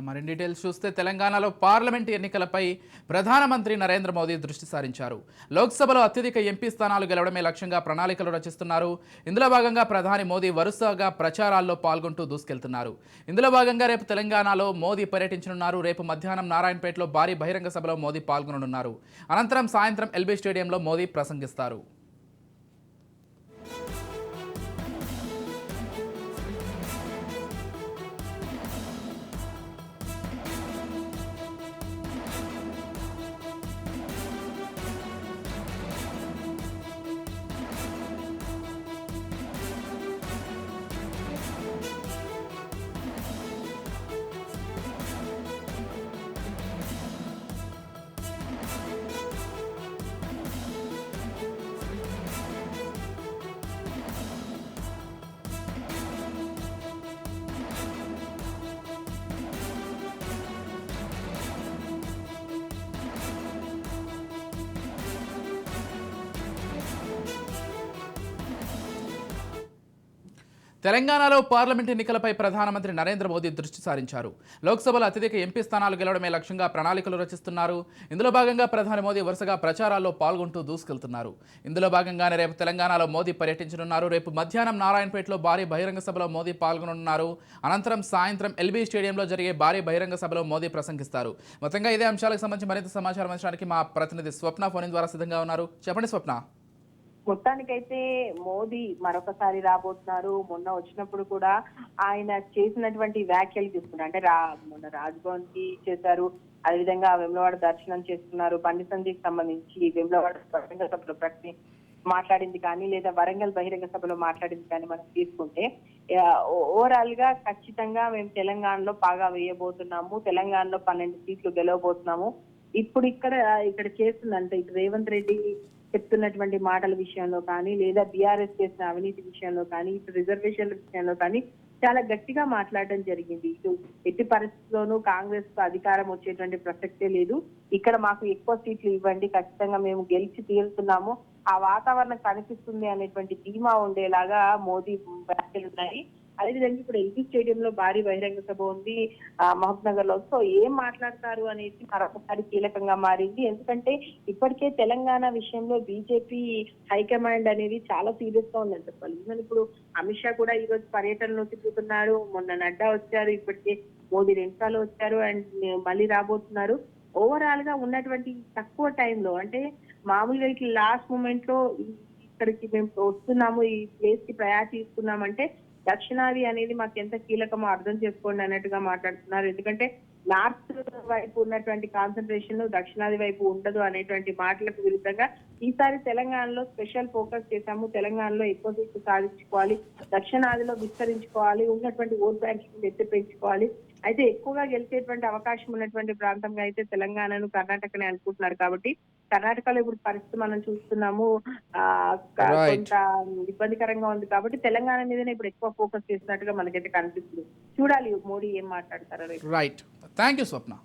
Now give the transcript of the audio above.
మరిన్ని డీటెయిల్స్ చూస్తే తెలంగాణలో పార్లమెంటు ఎన్నికలపై ప్రధానమంత్రి నరేంద్ర మోదీ దృష్టి సారించారు. లోక్సభలో అత్యధిక ఎంపీ స్థానాలు గెలవడమే లక్ష్యంగా ప్రణాళికలు రచిస్తున్నారు. ఇందులో భాగంగా ప్రధాని మోదీ వరుసగా ప్రచారాల్లో పాల్గొంటూ దూసుకెళ్తున్నారు. ఇందులో భాగంగా రేపు తెలంగాణలో మోదీ పర్యటించనున్నారు. రేపు మధ్యాహ్నం నారాయణపేటలో భారీ బహిరంగ సభలో మోదీ పాల్గొననున్నారు. అనంతరం సాయంత్రం ఎల్బీ స్టేడియంలో మోదీ ప్రసంగిస్తారు. తెలంగాణలో పార్లమెంట్ ఎన్నికలపై ప్రధానమంత్రి నరేంద్ర మోదీ దృష్టి సారించారు. లోక్సభలో అత్యధిక ఎంపీ స్థానాలు గెలవడమే లక్ష్యంగా ప్రణాళికలు రచిస్తున్నారు. ఇందులో భాగంగా ప్రధాని మోదీ వరుసగా ప్రచారాల్లో పాల్గొంటూ దూసుకెళ్తున్నారు. ఇందులో భాగంగానే రేపు తెలంగాణలో మోదీ పర్యటించనున్నారు. రేపు మధ్యాహ్నం నారాయణపేటలో భారీ బహిరంగ సభలో మోదీ పాల్గొననున్నారు. అనంతరం సాయంత్రం ఎల్బీ స్టేడియంలో జరిగే భారీ బహిరంగ సభలో మోదీ ప్రసంగిస్తారు. మొత్తంగా ఇదే అంశాలకు సంబంధించి మరింత సమాచారం అందించడానికి మా ప్రతినిధి స్వప్న ఫోన్ ద్వారా సిద్ధంగా ఉన్నారు. చెప్పండి స్వప్న. మొత్తానికైతే మోదీ మరొకసారి రాబోతున్నారు. మొన్న వచ్చినప్పుడు కూడా ఆయన చేసినటువంటి వ్యాఖ్యలు చూస్తున్నారు. అంటే మొన్న రాజ్భవన్ కి చేశారు, అదేవిధంగా వేములవాడ దర్శనం చేస్తున్నారు. బండి సంజయ్కి సంబంధించి వేములవాడ బహిరంగ సభలో మాట్లాడింది కానీ, లేదా వరంగల్ బహిరంగ సభలో మాట్లాడింది కానీ మనం తీసుకుంటే ఓవరాల్ గా ఖచ్చితంగా మేము తెలంగాణలో బాగా వేయబోతున్నాము, తెలంగాణలో 12 సీట్లు గెలవబోతున్నాము. ఇప్పుడు ఇక్కడ చేస్తుందంటే ఇటు రేవంత్ రెడ్డి చెప్తున్నటువంటి మాటల విషయంలో కానీ, లేదా బీఆర్ఎస్ చేసిన అవినీతి విషయంలో కానీ, ఇటు రిజర్వేషన్ల విషయంలో కానీ చాలా గట్టిగా మాట్లాడడం జరిగింది. ఇటు ఎట్టి పరిస్థితుల్లోనూ కాంగ్రెస్ కు అధికారం వచ్చేటువంటి ప్రసక్తే లేదు, ఇక్కడ మాకు ఎక్కువ సీట్లు ఇవ్వండి, ఖచ్చితంగా మేము గెలిచి తీరుతున్నాము, ఆ వాతావరణం కనిపిస్తుంది అనేటువంటి ధీమా ఉండేలాగా మోదీ వ్యాఖ్యలు ఉన్నాయి. అదేవిధంగా ఇప్పుడు ఎల్బీ స్టేడియంలో భారీ బహిరంగ సభ ఉంది మహబూబ్ నగర్ లో. సో ఏం మాట్లాడతారు అనేది మరొకసారి కీలకంగా మారింది. ఎందుకంటే ఇప్పటికే తెలంగాణ విషయంలో బీజేపీ హైకమాండ్ అనేది చాలా సీరియస్ గా ఉందని చెప్పాలి. ఈవెన్ ఇప్పుడు అమిత్ షా కూడా ఈ రోజు పర్యటనలో తిరుగుతున్నారు. మొన్న నడ్డా వచ్చారు, ఇప్పటికే మోదీ 2 సార్లు వచ్చారు అండ్ మళ్ళీ రాబోతున్నారు. ఓవరాల్ గా ఉన్నటువంటి తక్కువ టైంలో, అంటే మామూలుగా ఇట్లా లాస్ట్ మూమెంట్ లో ఇక్కడికి మేము వస్తున్నాము, ఈ ప్లేస్ కి ప్రయారిటీ ఇస్తున్నామంటే దక్షిణాది అనేది మాకు ఎంత కీలకమో అర్థం చేసుకోండి అన్నట్టుగా మాట్లాడుతున్నారు. ఎందుకంటే నార్త్ వైపు ఉన్నటువంటి కాన్సన్ట్రేషన్ దక్షిణాది వైపు ఉండదు అనేటువంటి మాటలకు విరుద్ధంగా ఈసారి తెలంగాణలో స్పెషల్ ఫోకస్ చేశాము, తెలంగాణలో ఎక్కువ సీట్లు సాధించుకోవాలి, దక్షిణాదిలో విస్తరించుకోవాలి, ఉన్నటువంటి ఓట్ బ్యాంకింగ్ ఎత్తి పెంచుకోవాలి. అయితే ఎక్కువగా గెలిచేటువంటి అవకాశం ఉన్నటువంటి ప్రాంతంగా అయితే తెలంగాణను కర్ణాటకనే అనుకుంటున్నారు. కాబట్టి కర్ణాటకలో ఇప్పుడు పరిస్థితి మనం చూస్తున్నాము, కొంత ఇబ్బందికరంగా ఉంది. కాబట్టి తెలంగాణ మీదనే ఇప్పుడు ఎక్కువ ఫోకస్ చేసినట్టుగా మనకైతే కనిపిస్తుంది. చూడాలి మోడీ ఏం మాట్లాడతారో. Right, thank you Swapna.